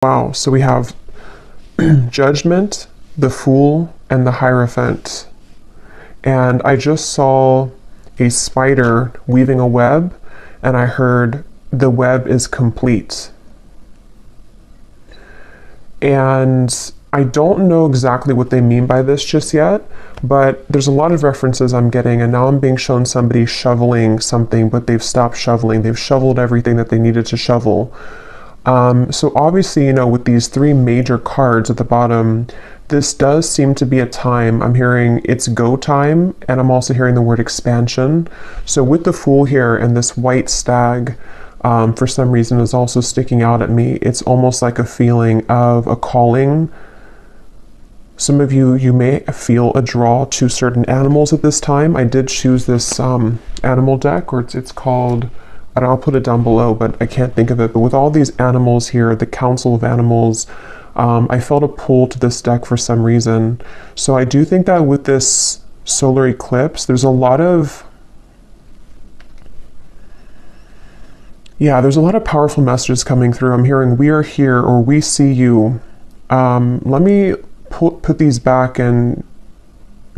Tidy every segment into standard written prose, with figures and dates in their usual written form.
Wow, so we have Judgment, the Fool, and the Hierophant. And I just saw a spider weaving a web, and I heard the web is complete. And I don't know exactly what they mean by this just yet, but there's a lot of references I'm getting, and now I'm being shown somebody shoveling something, but they've stopped shoveling. They've shoveled everything that they needed to shovel. So obviously, you know, with these three major cards at the bottom, this does seem to be a time. I'm hearing it's go time, and I'm also hearing the word expansion. So with the Fool here and this white stag, for some reason is also sticking out at me. It's almost like a feeling of a calling. Some of you may feel a draw to certain animals at this time. I did choose this animal deck, or it's called, and I'll put it down below, but I can't think of it. But with all these animals here, the Council of Animals, I felt a pull to this deck for some reason. So I do think that with this solar eclipse, there's a lot of, there's a lot of powerful messages coming through. I'm hearing we are here, or we see you. Let me put these back and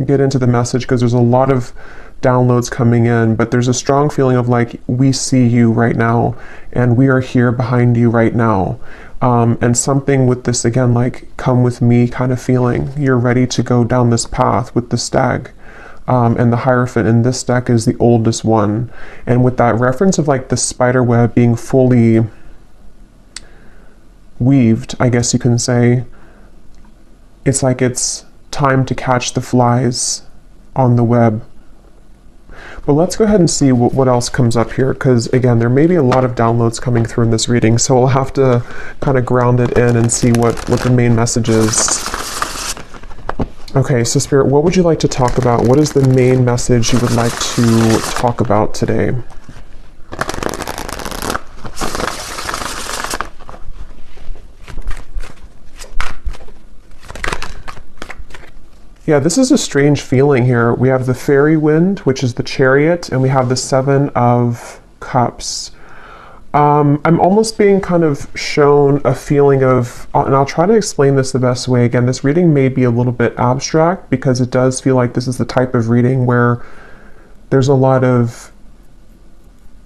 get into the message, because there's a lot of downloads coming in, but there's a strong feeling of like, we see you right now, and we are here behind you right now. And something with this, again, like come with me kind of feeling. You're ready to go down this path with the stag. And the Hierophant in this deck is the oldest one. And with that reference of like the spider web being fully weaved, I guess you can say, it's like it's time to catch the flies on the web. But let's go ahead and see what else comes up here, because again, there may be a lot of downloads coming through in this reading, so we'll have to kind of ground it in and see what the main message is. Okay, so Spirit, what would you like to talk about? What is the main message you would like to talk about today? Yeah, this is a strange feeling here. We have the fairy wind, which is the Chariot, and we have the Seven of Cups. I'm almost being kind of shown a feeling of, and I'll try to explain this the best way. Again, this reading may be a little bit abstract, because it does feel like this is the type of reading where there's a lot of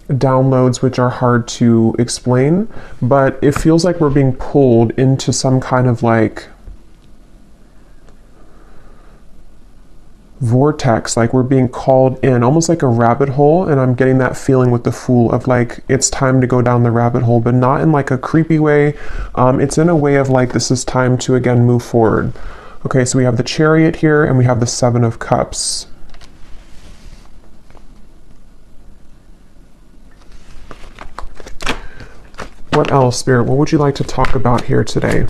downloads which are hard to explain, but it feels like we're being pulled into some kind of like vortex, like we're being called in, almost like a rabbit hole. And I'm getting that feeling with the Fool of like, it's time to go down the rabbit hole, but not in like a creepy way. It's in a way of like, this is time to again move forward. Okay, so we have the Chariot here, and we have the Seven of Cups. What else, Spirit? What would you like to talk about here today?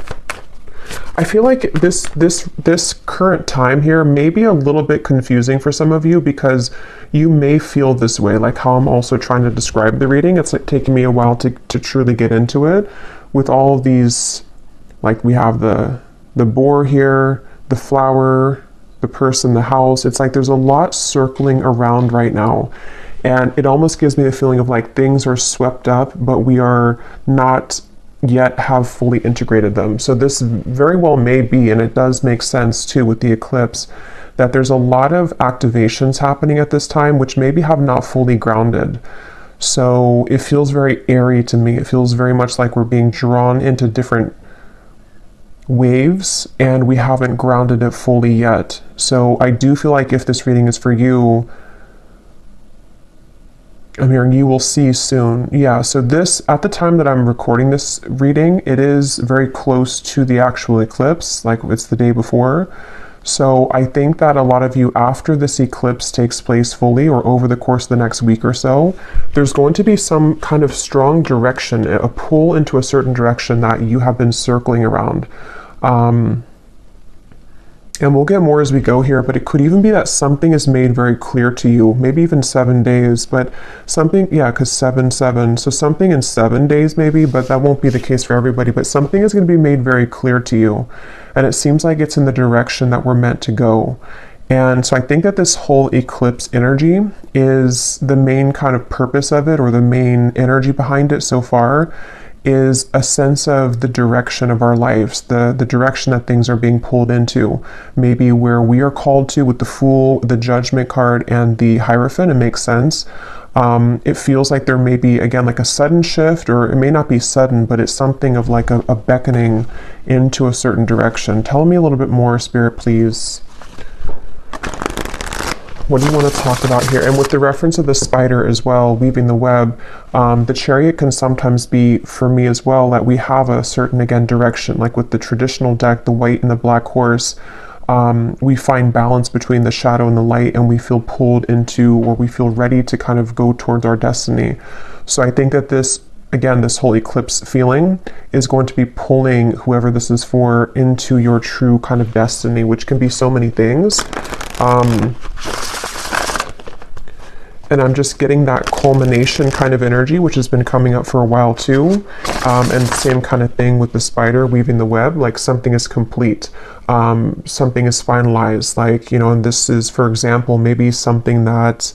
I feel like this current time here may be a little bit confusing for some of you, because you may feel this way, like how I'm also trying to describe the reading. It's like taking me a while to truly get into it. With all of these, like we have the boar here, the flower, the person, the house. It's like there's a lot circling around right now. And it almost gives me the feeling of like things are swept up, but we are not yet have fully integrated them. So this very well may be, and it does make sense too with the eclipse, that there's a lot of activations happening at this time which maybe have not fully grounded. So it feels very airy to me. It feels very much like we're being drawn into different waves, and we haven't grounded it fully yet. So I do feel like if this reading is for you, I'm hearing you will see soon. Yeah, so this, at the time that I'm recording this reading, it is very close to the actual eclipse, like it's the day before. So I think that a lot of you, after this eclipse takes place fully, or over the course of the next week or so, there's going to be some kind of strong direction, a pull into a certain direction that you have been circling around. And we'll get more as we go here, but it could even be that something is made very clear to you, maybe even 7 days, but something, yeah, because 7, 7, so something in 7 days maybe, but that won't be the case for everybody, but something is going to be made very clear to you. And it seems like it's in the direction that we're meant to go. And so I think that this whole eclipse energy is the main kind of purpose of it, or the main energy behind it so far, is a sense of the direction of our lives, the direction that things are being pulled into. Maybe where we are called to with the Fool, the Judgment card, and the Hierophant. It makes sense. It feels like there may be, again, like a sudden shift, or it may not be sudden, but it's something of like a beckoning into a certain direction. Tell me a little bit more, Spirit, please. What do you want to talk about here? And with the reference of the spider as well, weaving the web, the Chariot can sometimes be, for me as well, that we have a certain, again, direction. Like with the traditional deck, the white and the black horse, we find balance between the shadow and the light, and we feel pulled into, or we feel ready to kind of go towards our destiny. So I think that this, again, this whole eclipse feeling is going to be pulling whoever this is for into your true kind of destiny, which can be so many things. And I'm just getting that culmination kind of energy, which has been coming up for a while too. And same kind of thing with the spider weaving the web, like something is complete. Something is finalized, like, you know, and this is, for example, maybe something that,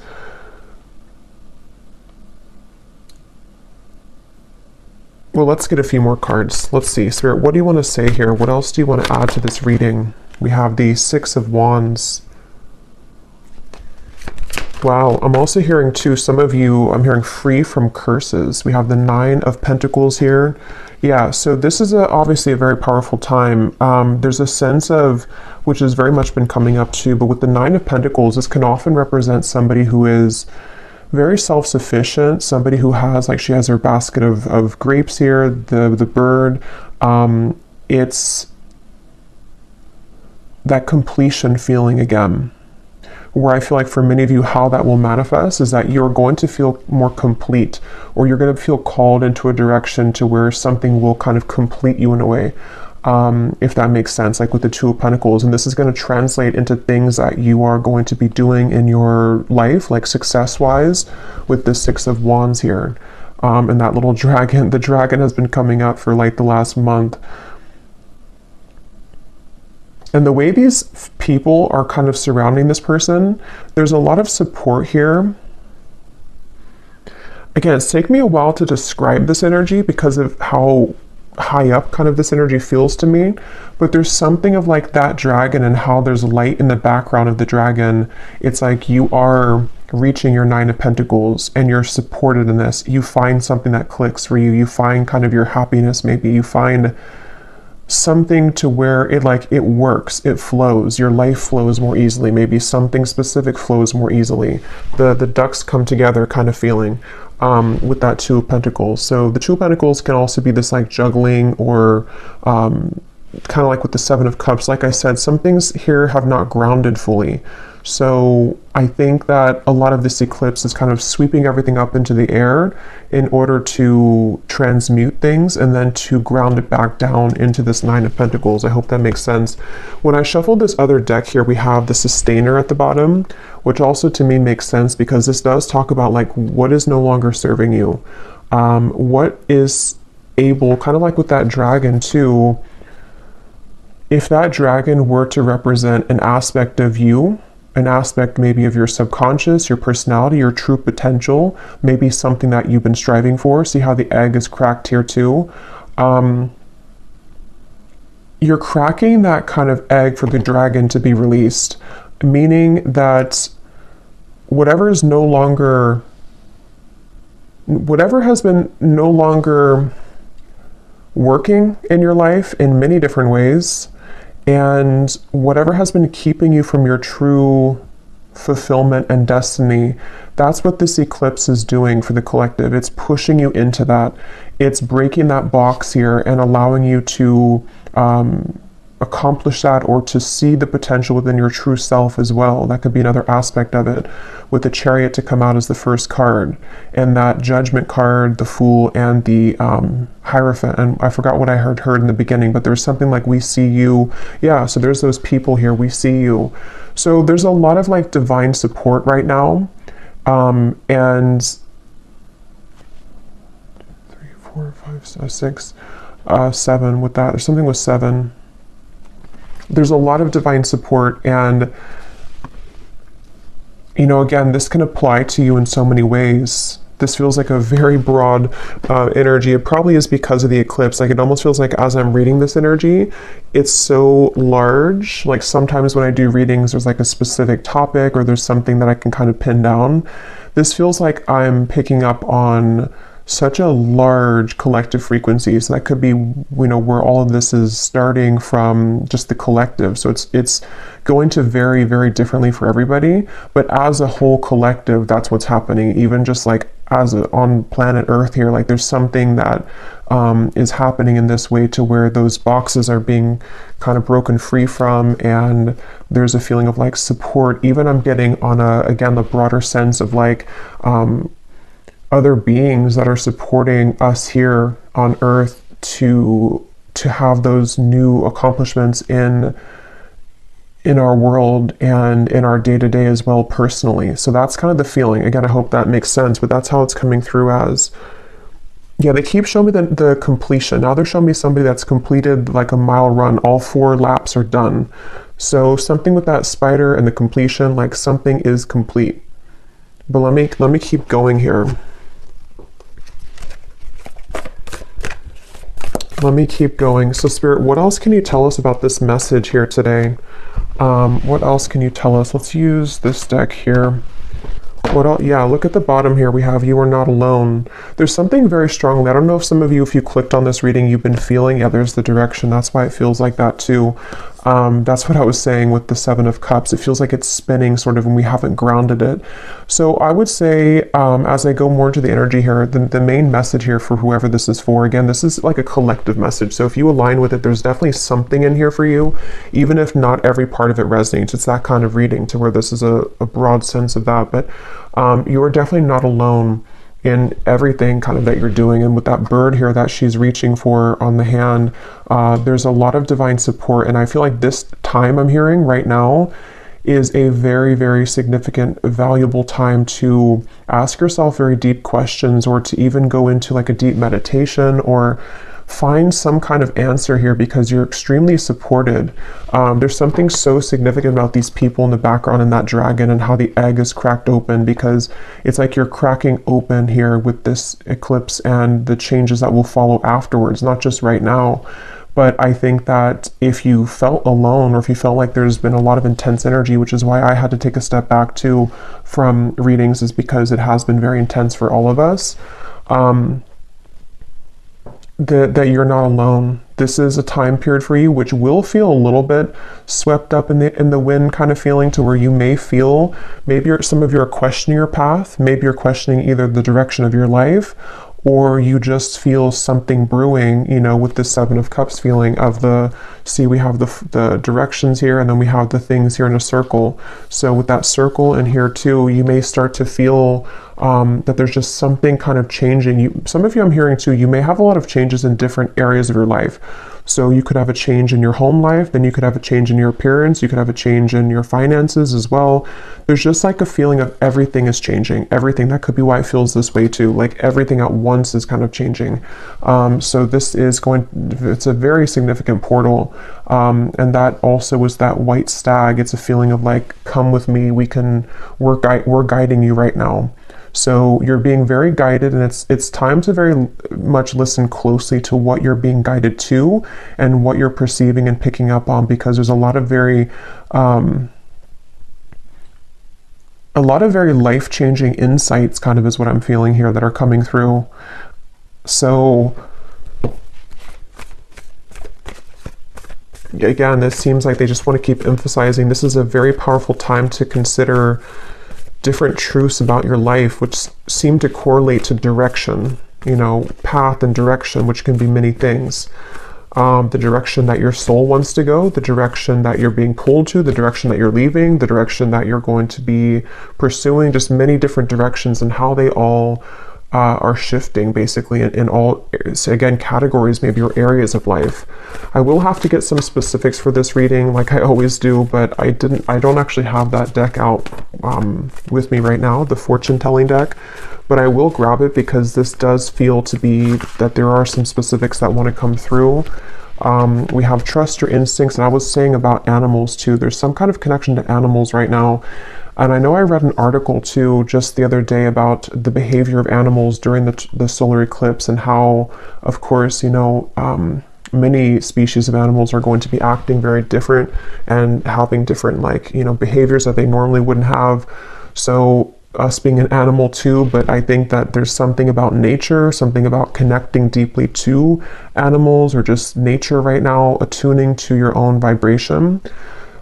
well, let's get a few more cards. Let's see, Spirit, what do you want to say here? What else do you want to add to this reading? We have the Six of Wands. Wow, I'm also hearing too, some of you, I'm hearing free from curses. We have the Nine of Pentacles here. Yeah, so this is obviously a very powerful time. There's a sense of, which has very much been coming up too, but with the Nine of Pentacles, this can often represent somebody who is very self-sufficient, somebody who has, like, she has her basket of grapes here, the bird. It's that completion feeling again, where I feel like for many of you, how that will manifest is that you're going to feel more complete, or you're going to feel called into a direction to where something will kind of complete you in a way, if that makes sense, like with the Two of Pentacles. And this is going to translate into things that you are going to be doing in your life, like success-wise, with the Six of Wands here. And that little dragon, the dragon has been coming up for like the last month. And the way these people are kind of surrounding this person, there's a lot of support here. Again, it's taken me a while to describe this energy because of how high up kind of this energy feels to me. But there's something of like that dragon and how there's light in the background of the dragon. It's like you are reaching your Nine of Pentacles and you're supported in this. You find something that clicks for you. You find kind of your happiness, maybe. You find something to where it works, it flows, your life flows more easily, maybe something specific flows more easily. The ducks come together kind of feeling with that Two of Pentacles. So the Two of Pentacles can also be this like juggling, or kind of like with the Seven of Cups. Like I said, some things here have not grounded fully. So I think that a lot of this eclipse is kind of sweeping everything up into the air in order to transmute things and then to ground it back down into this Nine of Pentacles. I hope that makes sense. When I shuffled this other deck here, we have the Sustainer at the bottom, which also to me makes sense because this does talk about like what is no longer serving you. What is able, kind of like with that dragon too, if that dragon were to represent an aspect of you, an aspect maybe of your subconscious, your personality, your true potential, maybe something that you've been striving for. See how the egg is cracked here too? You're cracking that kind of egg for the dragon to be released, meaning that whatever has been no longer working in your life in many different ways, and whatever has been keeping you from your true fulfillment and destiny, that's what this eclipse is doing for the collective. It's pushing you into that. It's breaking that box here and allowing you to accomplish that, or to see the potential within your true self as well. That could be another aspect of it, with the Chariot to come out as the first card, and that Judgment card, the Fool, and the Hierophant. And I forgot what I heard in the beginning, but there's something like we see you. Yeah, so there's those people here, we see you. So there's a lot of like divine support right now. And 3, 4, 5, 6, 7 with that. There's something with 7. There's a lot of divine support, and you know, again, this can apply to you in so many ways. this feels like a very broad energy. It probably is because of the eclipse. Like, it almost feels like as I'm reading this energy, it's so large. Like, sometimes when I do readings, there's like a specific topic or there's something that I can kind of pin down. This feels like I'm picking up on such a large collective frequency. So that could be, where all of this is starting from, just the collective. So it's going to vary very differently for everybody, but as a whole collective, that's what's happening. Even just like on planet Earth here, like there's something that is happening in this way to where those boxes are being kind of broken free from, and there's a feeling of like support. Even I'm getting on again, the broader sense of like other beings that are supporting us here on Earth to have those new accomplishments in our world and in our day-to-day as well, personally. So that's kind of the feeling. Again, I hope that makes sense, but that's how it's coming through as. Yeah, they keep showing me the completion. Now they're showing me somebody that's completed like a mile run. All 4 laps are done. So something with that spider and the completion, like something is complete. But let me keep going here. Let me keep going. So Spirit, what else can you tell us about this message here today? What else can you tell us? Let's use this deck here. What else? Yeah, look at the bottom here. We have, you are not alone. There's something very strongly. I don't know if some of you, if you clicked on this reading, you've been feeling, yeah, there's the direction. That's why it feels like that too. That's what I was saying with the 7 of Cups. It feels like it's spinning sort of, and we haven't grounded it. So I would say, as I go more into the energy here, the main message here for whoever this is for, again, this is like a collective message. So if you align with it, there's definitely something in here for you, even if not every part of it resonates. It's that kind of reading to where this is a broad sense of that. But you are definitely not alone in everything kind of that you're doing. And with that bird here that she's reaching for on the hand, there's a lot of divine support. And I feel like this time I'm hearing right now is a very, very significant, valuable time to ask yourself very deep questions, or to even go into like a deep meditation, or find some kind of answer here, because you're extremely supported. There's something so significant about these people in the background and that dragon and how the egg is cracked open, because it's like you're cracking open here with this eclipse and the changes that will follow afterwards, not just right now. But I think that if you felt alone, or if you felt like there's been a lot of intense energy, which is why I had to take a step back too from readings, is because it has been very intense for all of us. That you're not alone. This is a time period for you which will feel a little bit swept up in the wind kind of feeling, to where you may feel, maybe some of you are questioning your path, maybe you're questioning either the direction of your life, or you just feel something brewing, with the 7 of Cups feeling of we have the directions here, and then we have the things here in a circle. So with that circle in here too, you may start to feel that there's just something kind of changing. Some of you, I'm hearing too, you may have a lot of changes in different areas of your life. So you could have a change in your home life, then you could have a change in your appearance, you could have a change in your finances as well. There's just like a feeling of everything is changing. Everything. That could be why it feels this way too. Like everything at once is kind of changing. So this is it's a very significant portal. And that also is that white stag. It's a feeling of like, come with me, we're guiding you right now. So you're being very guided, and it's time to very much listen closely to what you're being guided to and what you're perceiving and picking up on, because there's a lot of very life-changing insights kind of is what I'm feeling here that are coming through. So again, this seems like they just want to keep emphasizing this is a very powerful time to consider different truths about your life, which seem to correlate to direction, path and direction, which can be many things. The direction that your soul wants to go, the direction that you're being pulled to, the direction that you're leaving, the direction that you're going to be pursuing, just many different directions, and how they all are shifting basically in all, again, categories, maybe, or areas of life. I will have to get some specifics for this reading, like I always do, but I don't actually have that deck out with me right now, the fortune telling deck, but I will grab it, because this does feel to be that there are some specifics that want to come through. We have trust your instincts, and I was saying about animals too. There's some kind of connection to animals right now. And I know I read an article too just the other day about the behavior of animals during the solar eclipse, and how, of course, many species of animals are going to be acting very different and having different, like, behaviors that they normally wouldn't have. So us being an animal too, but I think that there's something about nature, something about connecting deeply to animals, or just nature right now, attuning to your own vibration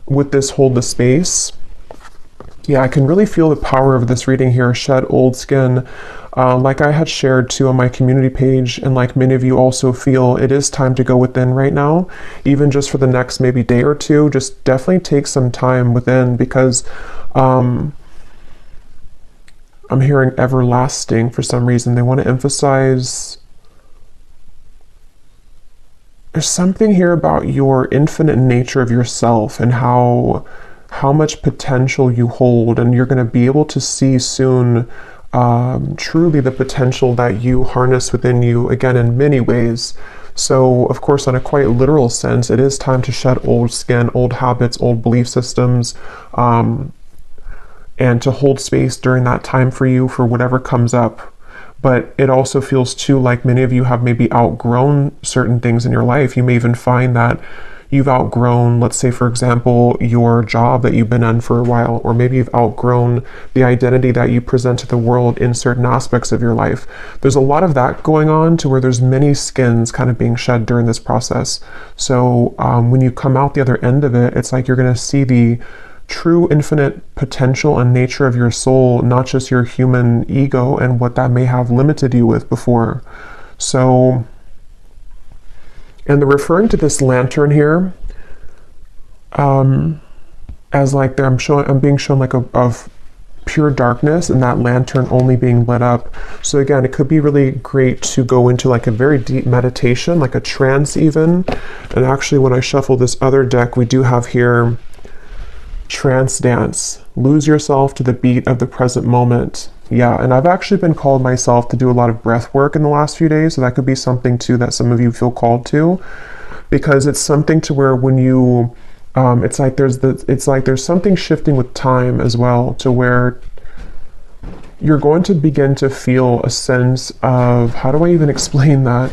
with this hold the space. Yeah, I can really feel the power of this reading here. Shed old skin. Like I had shared too on my community page, and like many of you also feel, it is time to go within right now, even just for the next maybe day or two. Just definitely take some time within, because I'm hearing everlasting for some reason. They want to emphasize, there's something here about your infinite nature of yourself, and how much potential you hold, and you're going to be able to see soon truly the potential that you harness within you, again, in many ways. So, of course, on a quite literal sense, it is time to shed old skin, old habits, old belief systems, and to hold space during that time for you, for whatever comes up. But it also feels too like many of you have maybe outgrown certain things in your life. You may even find that you've outgrown, let's say, for example, your job that you've been in for a while, or maybe you've outgrown the identity that you present to the world in certain aspects of your life. There's a lot of that going on, to where there's many skins kind of being shed during this process. So when you come out the other end of it, it's like you're going to see the true infinite potential and nature of your soul, not just your human ego and what that may have limited you with before. So, and they're referring to this lantern here as like I'm being shown like of pure darkness, and that lantern only being lit up. So again, it could be really great to go into like a very deep meditation, like a trance even. And actually, when I shuffle this other deck, we do have here trance dance. Lose yourself to the beat of the present moment. Yeah, and I've actually been called myself to do a lot of breath work in the last few days, so that could be something too that some of you feel called to, because it's something to where when you it's like there's something shifting with time as well, to where you're going to begin to feel a sense of, how do I even explain that?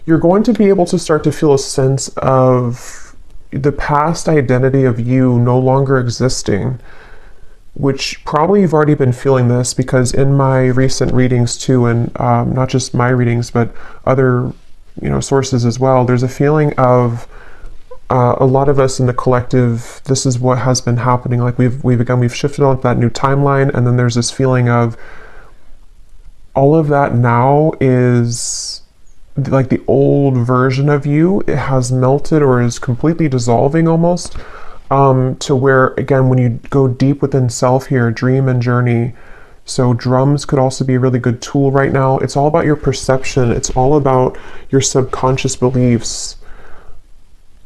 You're going to be able to start to feel a sense of the past identity of you no longer existing, which probably you've already been feeling this, because in my recent readings too, and not just my readings, but other sources as well, there's a feeling of a lot of us in the collective, this is what has been happening. Like we've shifted on to that new timeline, and then there's this feeling of all of that now is like the old version of you. It has melted or is completely dissolving almost, to where, again, when you go deep within self here, dream and journey. So drums could also be a really good tool right now. It's all about your perception. It's all about your subconscious beliefs.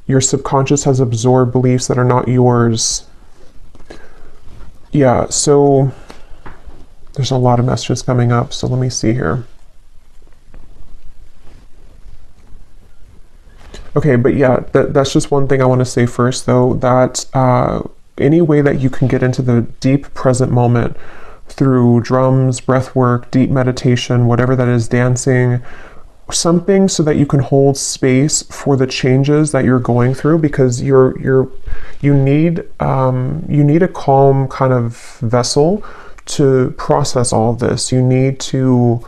Your subconscious has absorbed beliefs that are not yours. Yeah, so there's a lot of messages coming up. So let me see here. Okay, but yeah, that's just one thing I want to say first, though, that any way that you can get into the deep present moment through drums, breath work, deep meditation, whatever that is, dancing, something so that you can hold space for the changes that you're going through, because you need a calm kind of vessel to process all of this. You need to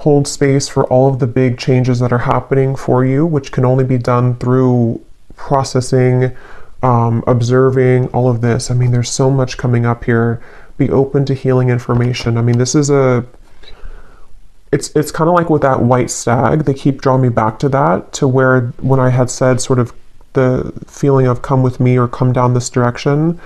hold space for all of the big changes that are happening for you, which can only be done through processing, observing all of this. I mean, there's so much coming up here. Be open to healing information. I mean, this is it's kind of like with that white stag, they keep drawing me back to that, to where when I had said sort of the feeling of come with me or come down this direction,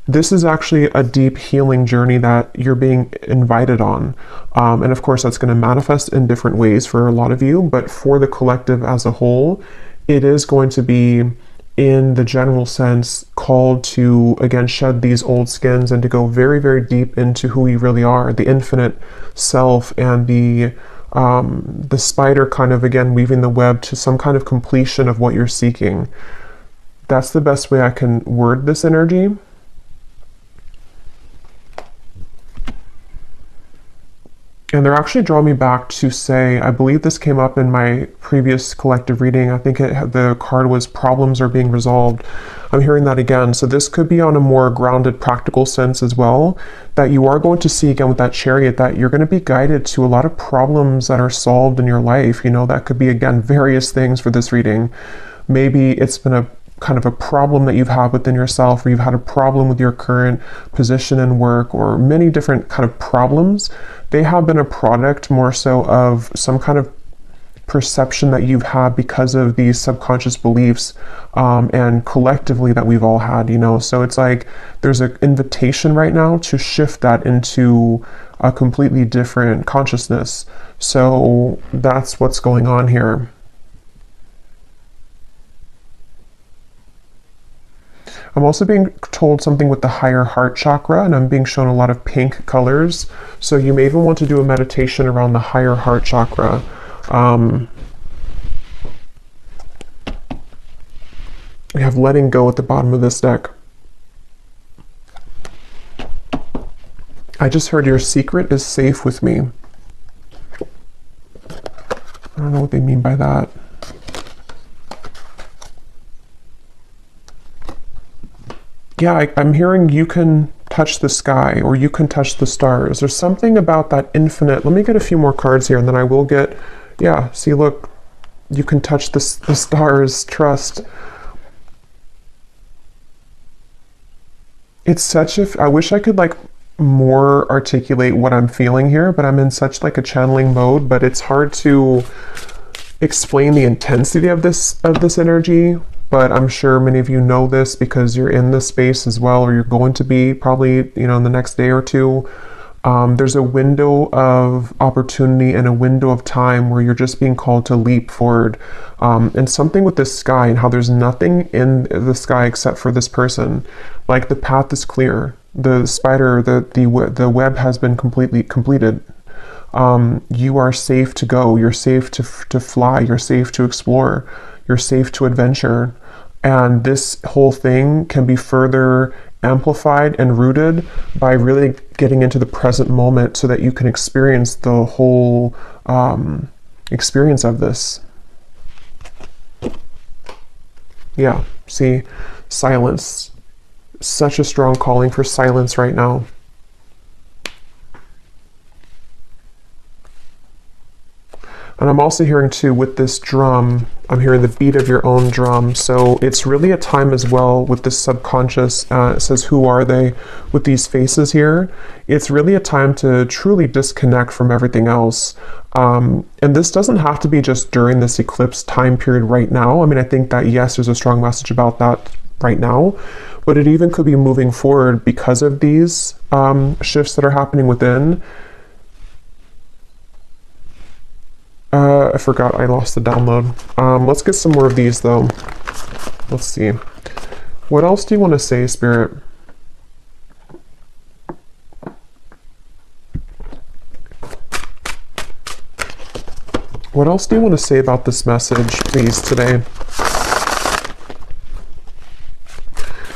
this is actually a deep healing journey that you're being invited on. And of course, that's going to manifest in different ways for a lot of you, but for the collective as a whole, it is going to be, in the general sense, called to, again, shed these old skins and to go very, very deep into who you really are, the infinite self, and the spider kind of, again, weaving the web to some kind of completion of what you're seeking. That's the best way I can word this energy. And they're actually drawing me back to say, I believe this came up in my previous collective reading. I think the card was problems are being resolved. I'm hearing that again. So this could be on a more grounded, practical sense as well, that you are going to see again with that Chariot, that you're going to be guided to a lot of problems that are solved in your life. You know, that could be, again, various things for this reading. Maybe it's been a kind of a problem that you've had within yourself, or you've had a problem with your current position in work, or many different kind of problems. They have been a product more so of some kind of perception that you've had because of these subconscious beliefs, and collectively that we've all had, you know. So it's like there's an invitation right now to shift that into a completely different consciousness. So that's what's going on here. I'm also being told something with the higher heart chakra, and I'm being shown a lot of pink colors. So you may even want to do a meditation around the higher heart chakra. We have letting go at the bottom of this deck. I just heard your secret is safe with me. I don't know what they mean by that. Yeah, I'm hearing you can touch the sky, or you can touch the stars. There's something about that infinite. Let me get a few more cards here, and then I will get, yeah, see, look, you can touch the stars, trust. It's such a, I wish I could like more articulate what I'm feeling here, but I'm in such like a channeling mode, but it's hard to explain the intensity of this energy. But I'm sure many of you know this because you're in this space as well, or you're going to be probably, you know, in the next day or two. There's a window of opportunity and a window of time where you're just being called to leap forward. And something with this sky and how there's nothing in the sky except for this person. Like the path is clear. The spider, the web has been completely completed. You are safe to go. You're safe to fly. You're safe to explore. You're safe to adventure. And this whole thing can be further amplified and rooted by really getting into the present moment so that you can experience the whole experience of this. Yeah, see, silence. Such a strong calling for silence right now. And I'm also hearing too, with this drum, I'm hearing the beat of your own drum. So it's really a time as well with this subconscious, it says, who are they, with these faces here? It's really a time to truly disconnect from everything else. And this doesn't have to be just during this eclipse time period right now. I mean, I think that, yes, there's a strong message about that right now, but it even could be moving forward because of these shifts that are happening within. I forgot I lost the download. Let's get some more of these though. Let's see. What else do you want to say, Spirit? What else do you want to say about this message, please, today?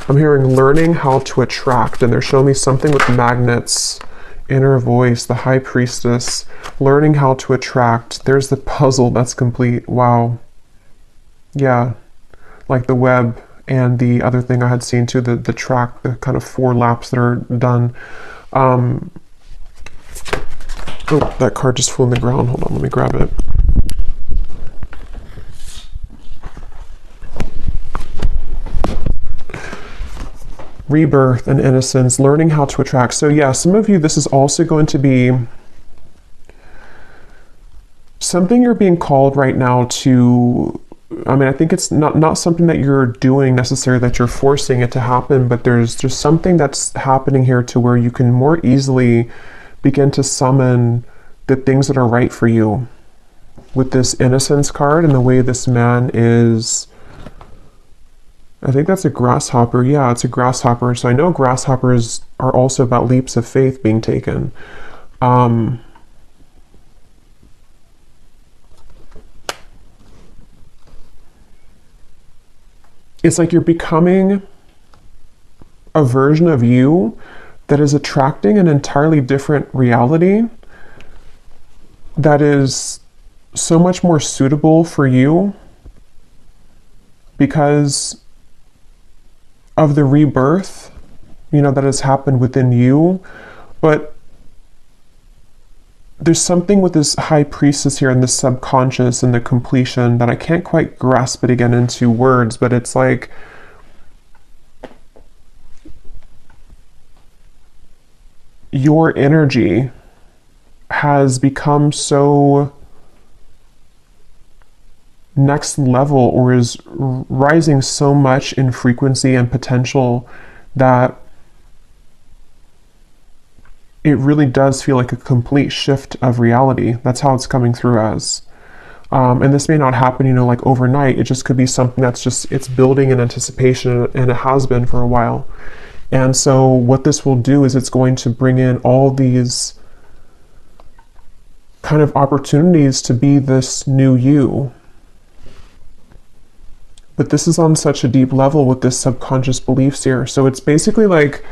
I'm hearing learning how to attract, and they're showing me something with magnets. Inner voice, the high priestess, learning how to attract. There's the puzzle that's complete. Wow. Yeah, like the web and the other thing I had seen too, the track, the kind of 4 laps that are done. Oh, that card just flew on the ground. Hold on, let me grab it. Rebirth and innocence, learning how to attract. So yeah, some of you, this is also going to be something you're being called right now to. I mean, I think it's not something that you're doing necessarily, that you're forcing it to happen, but there's just something that's happening here to where you can more easily begin to summon the things that are right for you. With this innocence card and the way this man is, I think that's a grasshopper. Yeah, it's a grasshopper. So I know grasshoppers are also about leaps of faith being taken. it's like you're becoming a version of you that is attracting an entirely different reality that is so much more suitable for you because of the rebirth, you know, that has happened within you. But there's something with this high priestess here and the subconscious and the completion that I can't quite grasp it again into words, but it's like your energy has become so next level, or is rising so much in frequency and potential, that it really does feel like a complete shift of reality. That's how it's coming through as. And this may not happen, you know, like overnight. It just could be something that's just, it's building in anticipation, and it has been for a while. And so what this will do is it's going to bring in all these kind of opportunities to be this new you. But this is on such a deep level with this subconscious beliefs here. So it's basically like,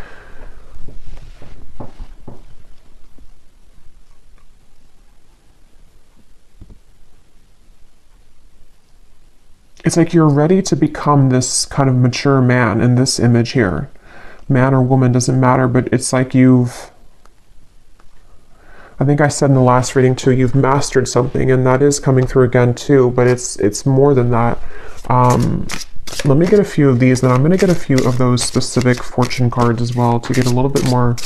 it's like you're ready to become this kind of mature man in this image here. Man or woman, doesn't matter, but it's like you've, I think I said in the last reading too, you've mastered something, and that is coming through again too, but it's more than that. Let me get a few of these, and I'm going to get a few of those specific fortune cards as well to get a little bit more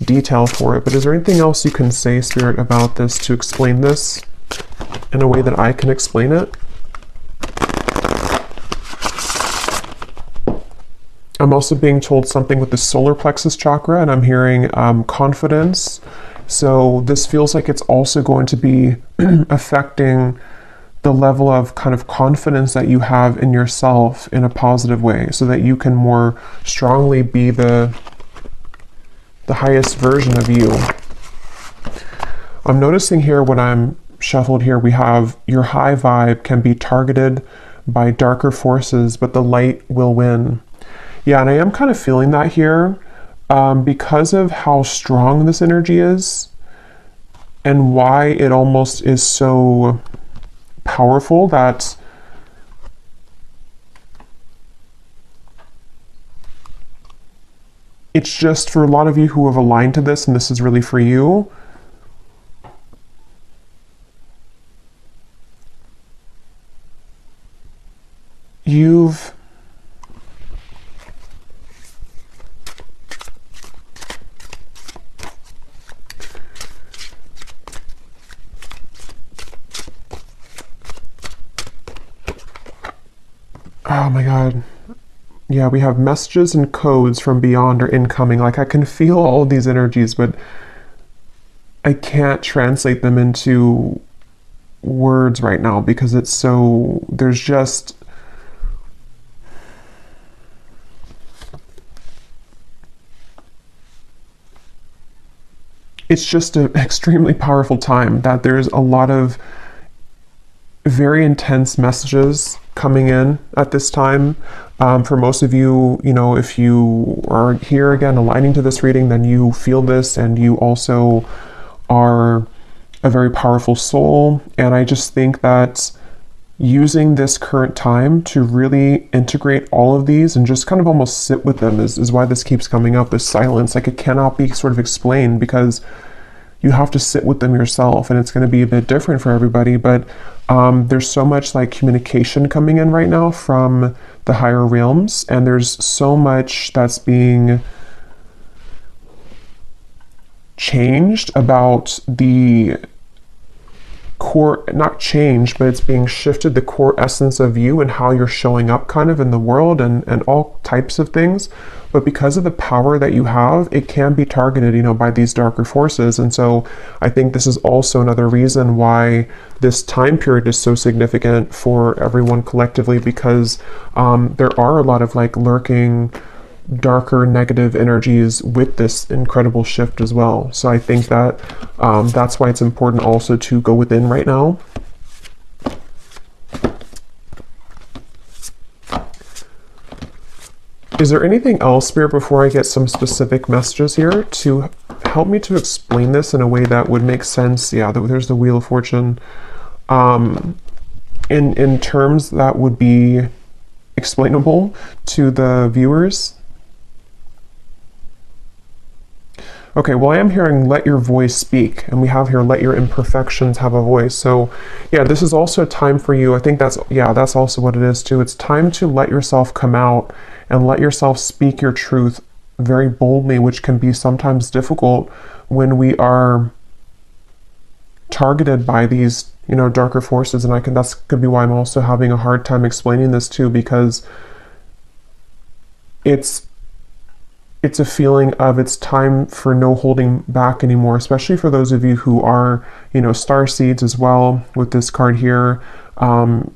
detail for it. But is there anything else you can say, Spirit, about this to explain this in a way that I can explain it? I'm also being told something with the solar plexus chakra, and I'm hearing confidence. So this feels like it's also going to be affecting the level of kind of confidence that you have in yourself in a positive way, so that you can more strongly be the highest version of you. I'm noticing here when I'm shuffled here, we have your high vibe can be targeted by darker forces, but the light will win. Yeah, and I am kind of feeling that here because of how strong this energy is and why it almost is so powerful, that it's just for a lot of you who have aligned to this, and this is really for you. You've oh my God. Yeah, we have messages and codes from beyond are incoming. Like I can feel all of these energies, but I can't translate them into words right now because it's so, there's just, it's just an extremely powerful time that there's a lot of very intense messages coming in at this time. For most of you, you know, if you are here again aligning to this reading, then you feel this, and you also are a very powerful soul. And I just think that using this current time to really integrate all of these and just kind of almost sit with them is why this keeps coming up, this silence. Like it cannot be sort of explained because you have to sit with them yourself, and it's going to be a bit different for everybody. But there's so much like communication coming in right now from the higher realms, and there's so much that's being changed about the core, not changed, but it's being shifted, the core essence of you and how you're showing up kind of in the world, and all types of things. But because of the power that you have, it can be targeted, you know, by these darker forces. And so I think this is also another reason why this time period is so significant for everyone collectively, because there are a lot of like lurking darker negative energies with this incredible shift as well. So I think that that's why it's important also to go within right now. Is there anything else, Spirit, before I get some specific messages here to help me to explain this in a way that would make sense? Yeah, there's the Wheel of Fortune. In terms that would be explainable to the viewers. Okay, well, I am hearing let your voice speak, and we have here let your imperfections have a voice. So yeah, this is also a time for you. I think that's also what it is too. It's time to let yourself come out and let yourself speak your truth very boldly, which can be sometimes difficult when we are targeted by these, darker forces. And that's could be why I'm also having a hard time explaining this too, because it's a feeling of it's time for no holding back anymore, especially for those of you who are, star seeds as well with this card here.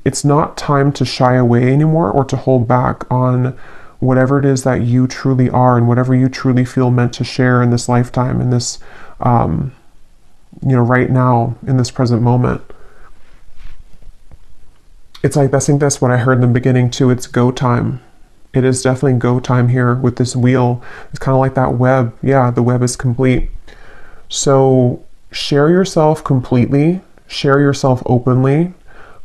It's not time to shy away anymore or to hold back on whatever it is that you truly are and whatever you truly feel meant to share in this lifetime, in this, right now, in this present moment. It's like, I think that's what I heard in the beginning too. It's go time. It is definitely go time here with this wheel. It's kind of like that web. Yeah, the web is complete. So share yourself completely, share yourself openly.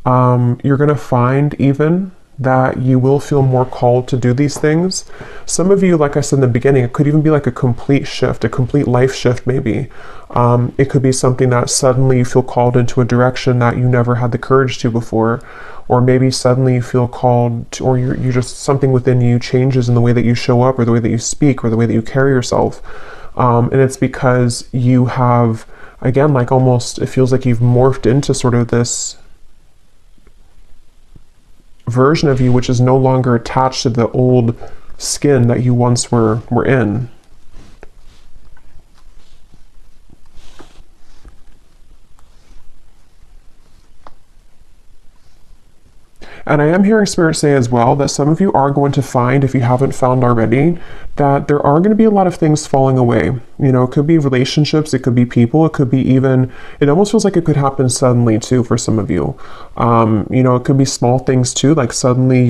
You're going to find even that you will feel more called to do these things. Some of you, like I said in the beginning, it could even be like a complete shift, a complete life shift maybe. It could be something that suddenly you feel called into a direction that you never had the courage to before. Or maybe suddenly you feel called to, or you just, something within you changes in the way that you show up or the way that you speak or the way that you carry yourself. And it's because you have, again, like almost, it feels like you've morphed into sort of this version of you which is no longer attached to the old skin that you once were in. And I am hearing Spirit say as well that some of you are going to find, if you haven't found already, that there are going to be a lot of things falling away. It could be relationships, it could be people, it could be even, it almost feels like it could happen suddenly too for some of you. It could be small things too, like suddenly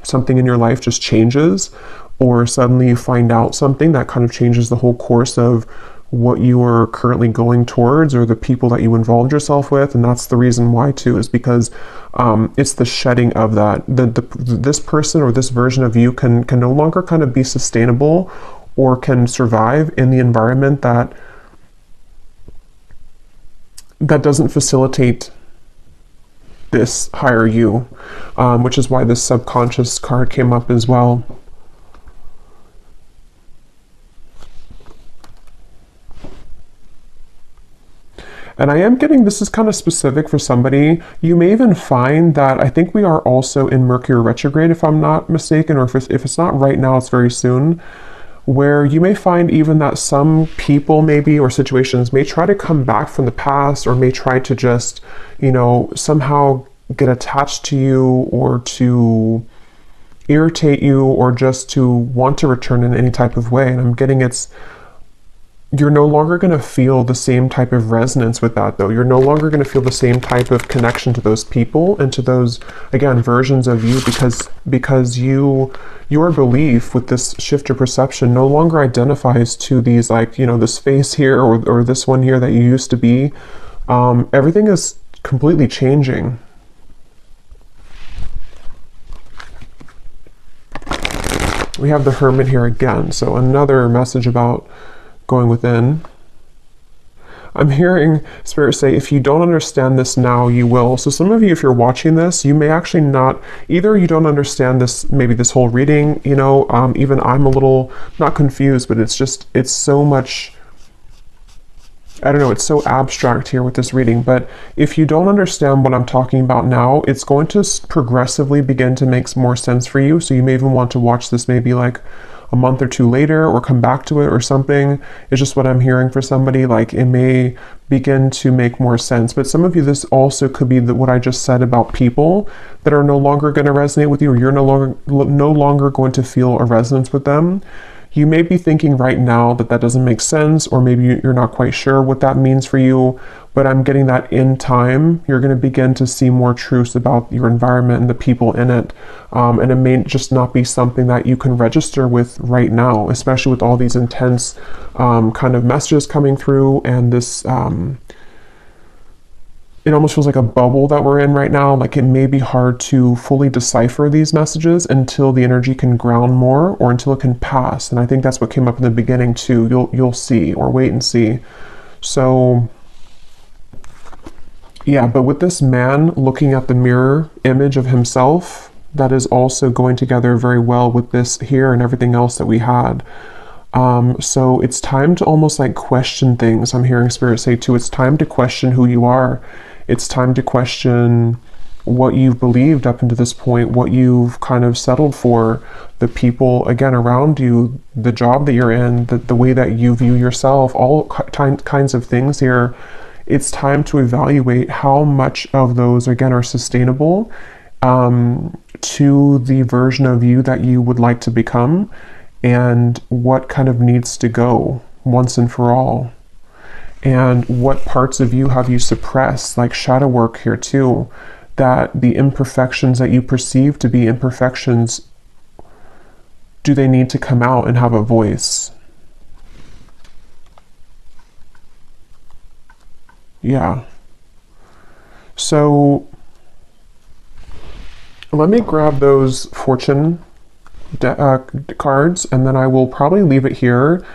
something in your life just changes, or suddenly you find out something that kind of changes the whole course of what you are currently going towards or the people that you involved yourself with. And that's the reason why too, is because it's the shedding of that. This person or this version of you can no longer kind of be sustainable or can survive in the environment that doesn't facilitate this higher you, which is why this subconscious card came up as well. And I am getting, this is kind of specific for somebody. You may even find that, I think we are also in Mercury retrograde, if I'm not mistaken, or if it's not right now, it's very soon, where you may find even that some people maybe, or situations may try to come back from the past, or may try to just, somehow get attached to you, or to irritate you, or just to want to return in any type of way. And I'm getting you're no longer going to feel the same type of resonance with that, though. You're no longer going to feel the same type of connection to those people and to those, again, versions of you, because your belief with this shift of perception no longer identifies to these, like, this face here or this one here that you used to be. Everything is completely changing. We have the Hermit here again, so another message about going within. I'm hearing Spirit say, if you don't understand this now, you will. So some of you, if you're watching this, you may actually not, either you don't understand this, maybe this whole reading, even I'm a little, not confused, but it's so much, I don't know, it's so abstract here with this reading. But if you don't understand what I'm talking about now, it's going to progressively begin to make more sense for you. So you may even want to watch this maybe like a month or two later, or come back to it or something. It's just what I'm hearing for somebody, like it may begin to make more sense. But some of you, this also could be what I just said about people that are no longer going to resonate with you, or you're no longer going to feel a resonance with them. You may be thinking right now that that doesn't make sense, or maybe you're not quite sure what that means for you, but I'm getting that in time, you're going to begin to see more truths about your environment and the people in it. And it may just not be something that you can register with right now, especially with all these intense kind of messages coming through, and this it almost feels like a bubble that we're in right now. Like it may be hard to fully decipher these messages until the energy can ground more, or until it can pass. And I think that's what came up in the beginning too. You'll see, or wait and see. So yeah, but with this man looking at the mirror image of himself, that is also going together very well with this here and everything else that we had. So it's time to almost like question things. I'm hearing Spirit say too, it's time to question who you are. It's time to question what you've believed up until this point, what you've kind of settled for, the people, again, around you, the job that you're in, the way that you view yourself, all kinds of things here. It's time to evaluate how much of those, again, are sustainable to the version of you that you would like to become, and what kind of needs to go once and for all. And what parts of you have you suppressed, like shadow work here too, that the imperfections that you perceive to be imperfections, do they need to come out and have a voice? Yeah. So let me grab those fortune cards, and then I will probably leave it here.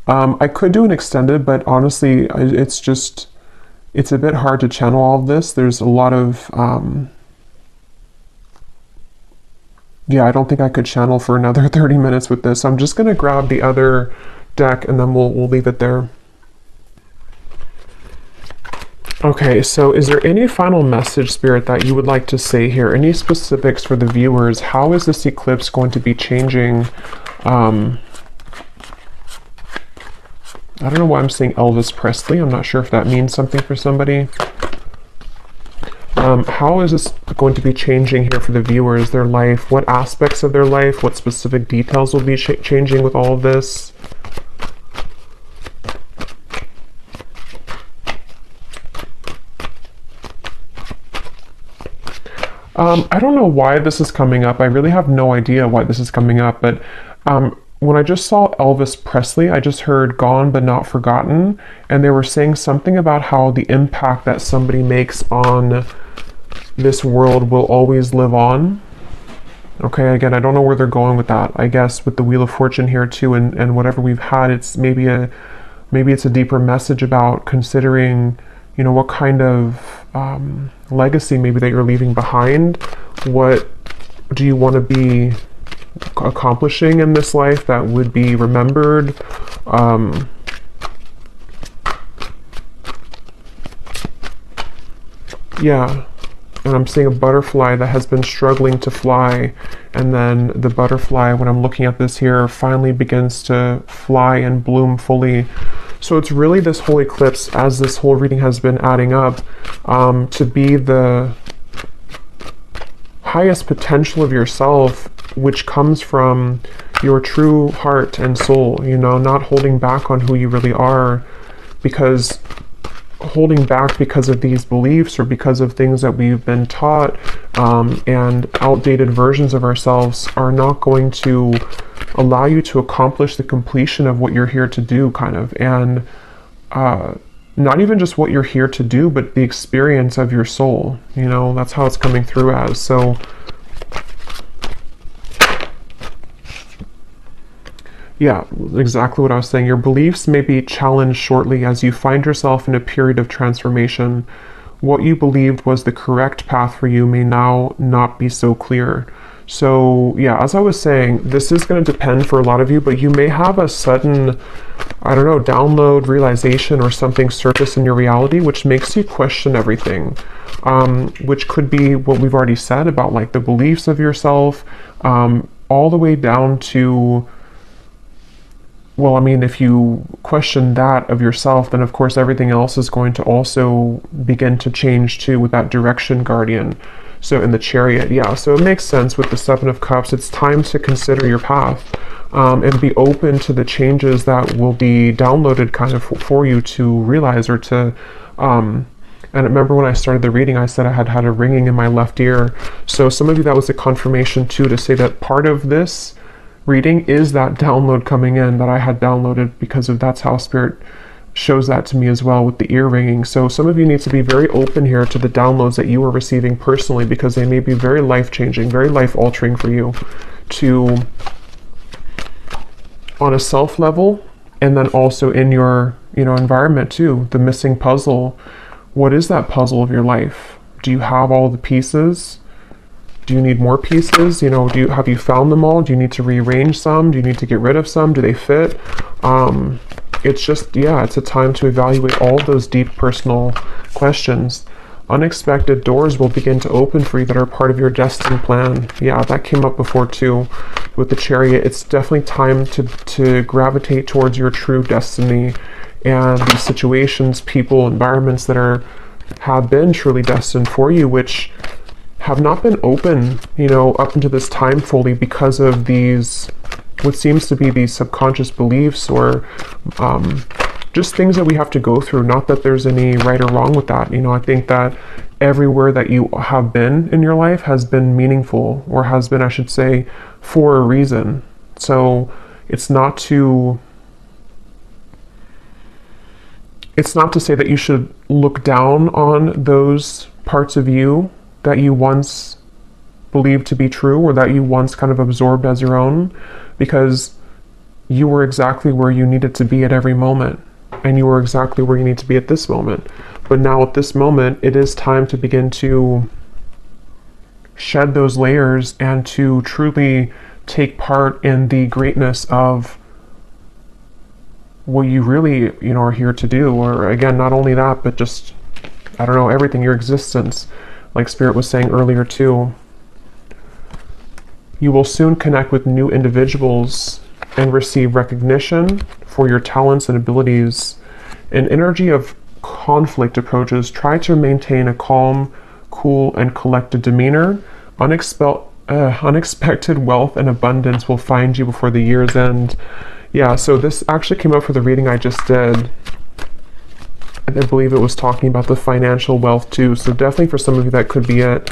I could do an extended, but honestly, it's a bit hard to channel all of this. There's a lot of, yeah, I don't think I could channel for another 30 minutes with this. I'm just going to grab the other deck, and then we'll leave it there. Okay, so is there any final message, Spirit, that you would like to say here? Any specifics for the viewers? How is this eclipse going to be changing? I don't know why I'm saying Elvis Presley. I'm not sure if that means something for somebody. How is this going to be changing here for the viewers, their life? What aspects of their life? What specific details will be changing with all of this? I don't know why this is coming up. I really have no idea why this is coming up, but when I just saw Elvis Presley, I just heard Gone But Not Forgotten, and they were saying something about how the impact that somebody makes on this world will always live on. Okay, again, I don't know where they're going with that. I guess with the Wheel of Fortune here too, and whatever we've had, it's maybe it's a deeper message about considering, you know, what kind of legacy maybe that you're leaving behind. What do you want to be accomplishing in this life that would be remembered? Yeah, and I'm seeing a butterfly that has been struggling to fly, and then the butterfly, when I'm looking at this here, finally begins to fly and bloom fully. So it's really this whole eclipse, as this whole reading has been adding up, to be the highest potential of yourself, which comes from your true heart and soul, you know, not holding back on who you really are, because holding back because of these beliefs or because of things that we've been taught, and outdated versions of ourselves are not going to allow you to accomplish the completion of what you're here to do, kind of, and not even just what you're here to do, but the experience of your soul, you know, that's how it's coming through as. So yeah, exactly what I was saying. Your beliefs may be challenged shortly as you find yourself in a period of transformation. What you believed was the correct path for you may now not be so clear. So yeah, as I was saying, this is going to depend for a lot of you, but you may have a sudden, I don't know, download, realization, or something surface in your reality, which makes you question everything, which could be what we've already said about like the beliefs of yourself, all the way down to, well, I mean, if you question that of yourself, then of course everything else is going to also begin to change too with that direction guardian. So in the Chariot, yeah, so it makes sense with the Seven of Cups. It's time to consider your path and be open to the changes that will be downloaded kind of for you to realize, or to and remember when I started the reading, I said I had a ringing in my left ear. So some of you, that was a confirmation too, to say that part of this reading is that download coming in that I had downloaded, because of that's how Spirit shows that to me as well, with the ear ringing. So some of you need to be very open here to the downloads that you are receiving personally, because they may be very life-changing, very life-altering for you, to on a self level, and then also in your environment too. The missing puzzle. What is that puzzle of your life? Do you have all the pieces? Do you need more pieces? Have you found them all? Do you need to rearrange some? Do you need to get rid of some? Do they fit? It's just, yeah, it's a time to evaluate all those deep personal questions. Unexpected doors will begin to open for you that are part of your destined plan. Yeah, that came up before too with the Chariot. It's definitely time to gravitate towards your true destiny, and these situations, people, environments that have been truly destined for you, which have not been open, up until this time fully, because of these, what seems to be these subconscious beliefs, or just things that we have to go through. Not that there's any right or wrong with that. I think that everywhere that you have been in your life has been meaningful, or has been, I should say, for a reason. So it's not to say that you should look down on those parts of you that you once believed to be true, or that you once kind of absorbed as your own, because you were exactly where you needed to be at every moment, and you were exactly where you need to be at this moment. But now at this moment, it is time to begin to shed those layers and to truly take part in the greatness of what you really, are here to do. Or again, not only that, but just, I don't know, everything, your existence, like Spirit was saying earlier too. You will soon connect with new individuals and receive recognition for your talents and abilities. An energy of conflict approaches. Try to maintain a calm, cool, and collected demeanor. Unexpected wealth and abundance will find you before the year's end. Yeah, so this actually came up for the reading I just did. I believe it was talking about the financial wealth too. So definitely for some of you, that could be it.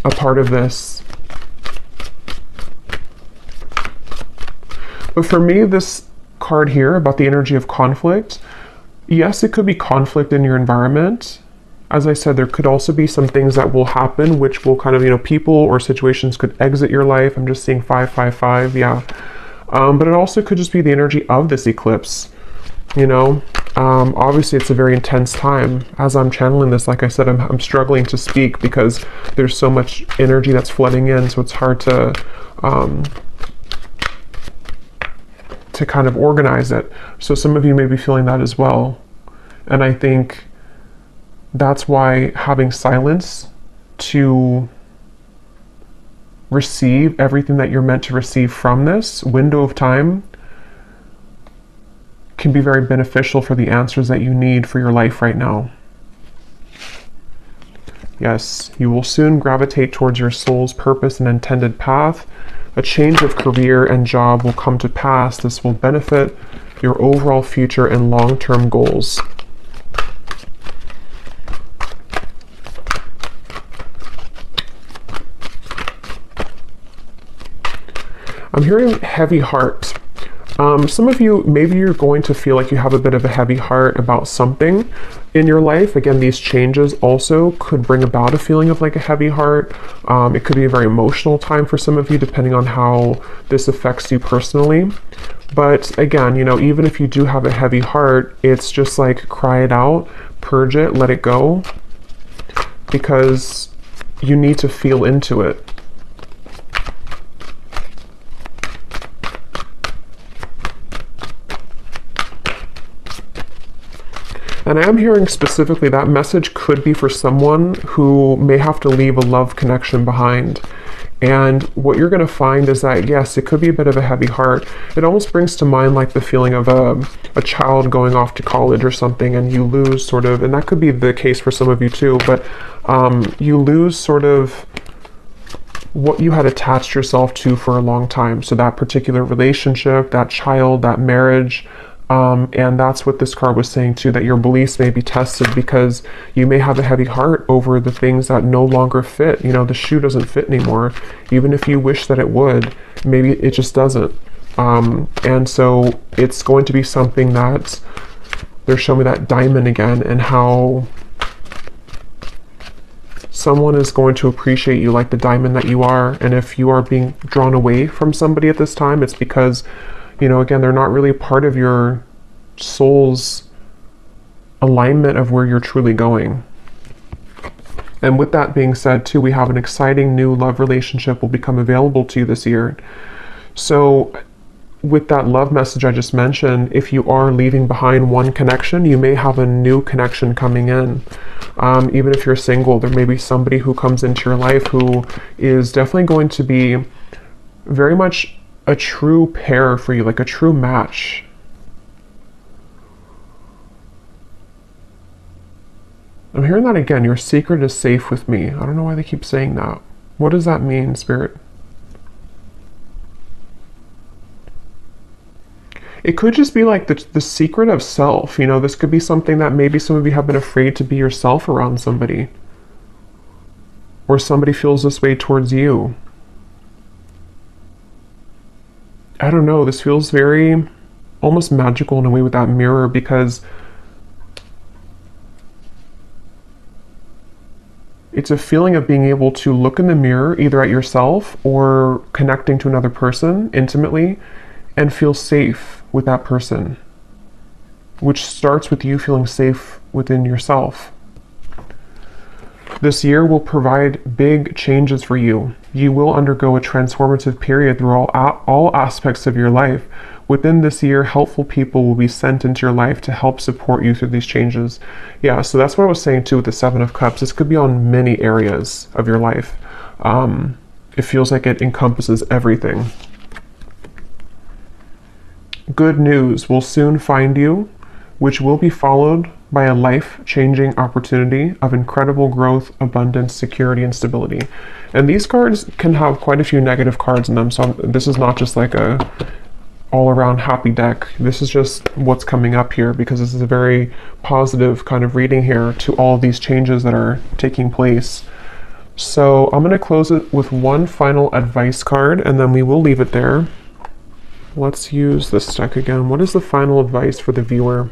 A part of this. But for me, this card here about the energy of conflict, yes, it could be conflict in your environment. As I said, there could also be some things that will happen which will kind of, people or situations could exit your life. I'm just seeing 555, yeah. But it also could just be the energy of this eclipse, Obviously, it's a very intense time. As I'm channeling this, like I said, I'm struggling to speak because there's so much energy that's flooding in, so it's hard to kind of organize it. So some of you may be feeling that as well. And I think that's why having silence to receive everything that you're meant to receive from this window of time can be very beneficial for the answers that you need for your life right now. Yes, you will soon gravitate towards your soul's purpose and intended path. A change of career and job will come to pass. This will benefit your overall future and long-term goals. I'm hearing heavy heart. Some of you, maybe you're going to feel like you have a bit of a heavy heart about something in your life. Again, these changes also could bring about a feeling of like a heavy heart. It could be a very emotional time for some of you, depending on how this affects you personally. But again, even if you do have a heavy heart, it's just like cry it out, purge it, let it go, because you need to feel into it. And I am hearing specifically that message could be for someone who may have to leave a love connection behind. And what you're going to find is that, yes, it could be a bit of a heavy heart. It almost brings to mind like the feeling of a child going off to college or something, and you lose sort of, and that could be the case for some of you too, but you lose sort of what you had attached yourself to for a long time. So that particular relationship, that child, that marriage, and that's what this card was saying too, that your beliefs may be tested because you may have a heavy heart over the things that no longer fit. You know, the shoe doesn't fit anymore. Even if you wish that it would, maybe it just doesn't. And so it's going to be something that they're showing me, that diamond again, and how someone is going to appreciate you like the diamond that you are. And if you are being drawn away from somebody at this time, it's because, you know, again, they're not really part of your soul's alignment of where you're truly going. And with that being said too, we have an exciting new love relationship will become available to you this year. So with that love message I just mentioned, if you are leaving behind one connection, you may have a new connection coming in. Even if you're single, there may be somebody who comes into your life who is definitely going to be very much a true pair for you, like a true match. I'm hearing that again. Your secret is safe with me. I don't know why they keep saying that. What does that mean, Spirit? It could just be like the secret of self. You know, this could be something that maybe some of you have been afraid to be yourself around somebody. Or somebody feels this way towards you. I don't know, this feels very almost magical in a way with that mirror, because it's a feeling of being able to look in the mirror either at yourself or connecting to another person intimately and feel safe with that person, which starts with you feeling safe within yourself. This year will provide big changes for you. You will undergo a transformative period through all aspects of your life. Within this year, helpful people will be sent into your life to help support you through these changes. Yeah, so that's what I was saying too with the Seven of Cups. This could be on many areas of your life. It feels like it encompasses everything. Good news will soon find you, which will be followed by a life-changing opportunity of incredible growth, abundance, security, and stability. And these cards can have quite a few negative cards in them, so this is not just like a all-around happy deck. This is just what's coming up here, because this is a very positive kind of reading here to all of these changes that are taking place. So I'm going to close it with one final advice card, and then we will leave it there. Let's use this deck again. What is the final advice for the viewer?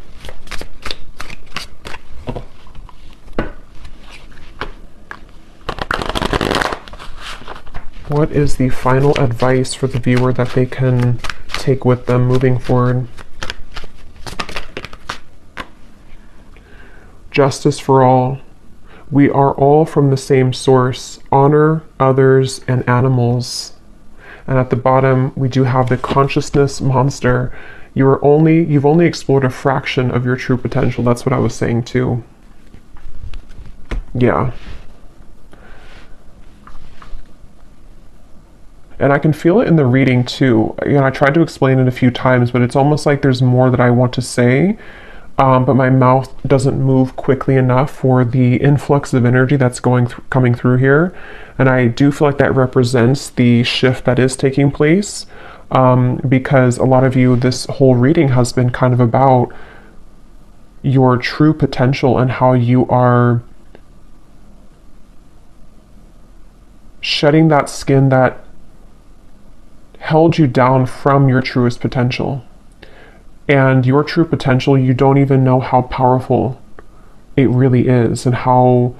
What is the final advice for the viewer that they can take with them moving forward? Justice for all. We are all from the same source. Honor others and animals. And at the bottom, we do have the consciousness monster. You've only explored a fraction of your true potential. That's what I was saying too. Yeah. And I can feel it in the reading too. You know, I tried to explain it a few times, but it's almost like there's more that I want to say, but my mouth doesn't move quickly enough for the influx of energy that's coming through here. And I do feel like that represents the shift that is taking place, because a lot of you, this whole reading has been kind of about your true potential and how you are shedding that skin that held you down from your truest potential. And your true potential, you don't even know how powerful it really is, and how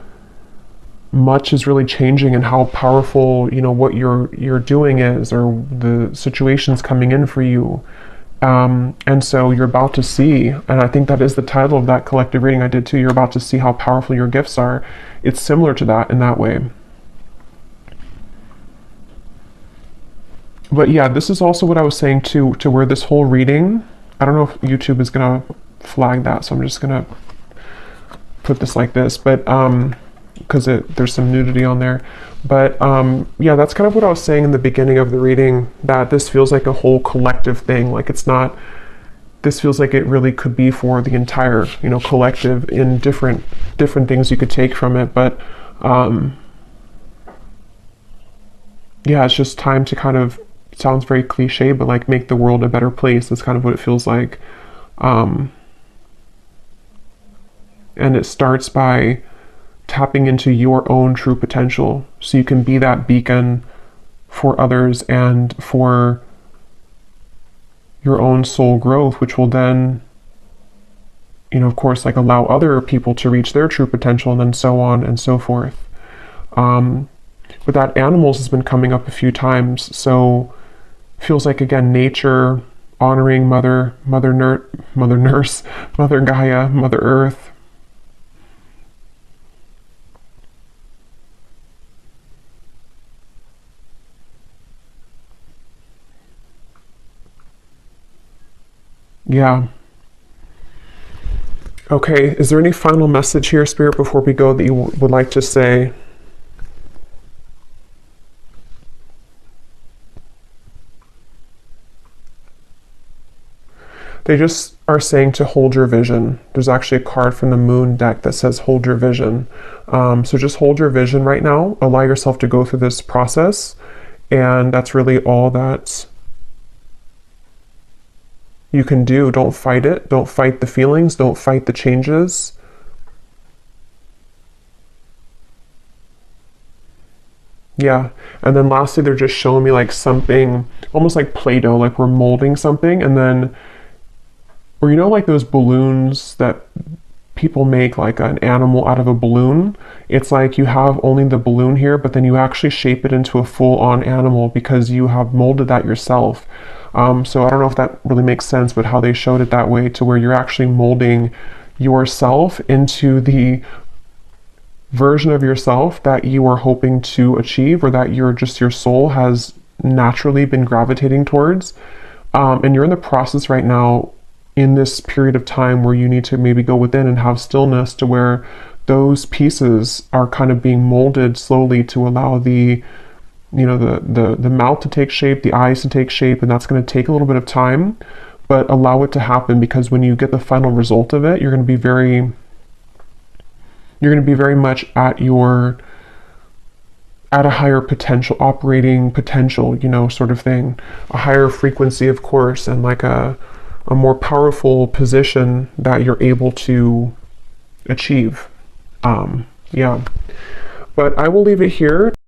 much is really changing, and how powerful, you know, what you're doing is, or the situations coming in for you. And so you're about to see, and I think that is the title of that collective reading I did too, you're about to see how powerful your gifts are. It's similar to that in that way. But yeah, this is also what I was saying too, to where this whole reading, I don't know if YouTube is gonna flag that, so I'm just gonna put this like this, but because there's some nudity on there. But yeah, that's kind of what I was saying in the beginning of the reading, that this feels like a whole collective thing. Like it's not, this feels like it really could be for the entire, you know, collective in different things you could take from it. But yeah, it's just time to kind of, sounds very cliche, but like make the world a better place. That's kind of what it feels like. And it starts by tapping into your own true potential, so you can be that beacon for others and for your own soul growth, which will then, you know, of course, like allow other people to reach their true potential, and then so on and so forth. But that animals has been coming up a few times, so feels like, again, nature, honoring Mother Nurse, Mother Gaia, Mother Earth. Yeah. Okay, is there any final message here, Spirit, before we go that you would like to say? They just are saying to hold your vision. There's actually a card from the Moon deck that says hold your vision. So just hold your vision right now. Allow yourself to go through this process. And that's really all that you can do. Don't fight it. Don't fight the feelings. Don't fight the changes. Yeah. And then lastly, they're just showing me like something almost like Play-Doh, like we're molding something, and then, or you know, like those balloons that people make, like an animal out of a balloon. It's like you have only the balloon here, but then you actually shape it into a full-on animal because you have molded that yourself. So I don't know if that really makes sense, but how they showed it that way, to where you're actually molding yourself into the version of yourself that you are hoping to achieve, or that your soul has naturally been gravitating towards. And you're in the process right now, in this period of time, where you need to maybe go within and have stillness, to where those pieces are kind of being molded slowly to allow the, you know, the mouth to take shape, the eyes to take shape, and that's going to take a little bit of time, but allow it to happen, because when you get the final result of it, you're going to be very much at a higher potential, operating potential, you know, sort of thing, a higher frequency, of course, and like a more powerful position that you're able to achieve. Yeah, but I will leave it here.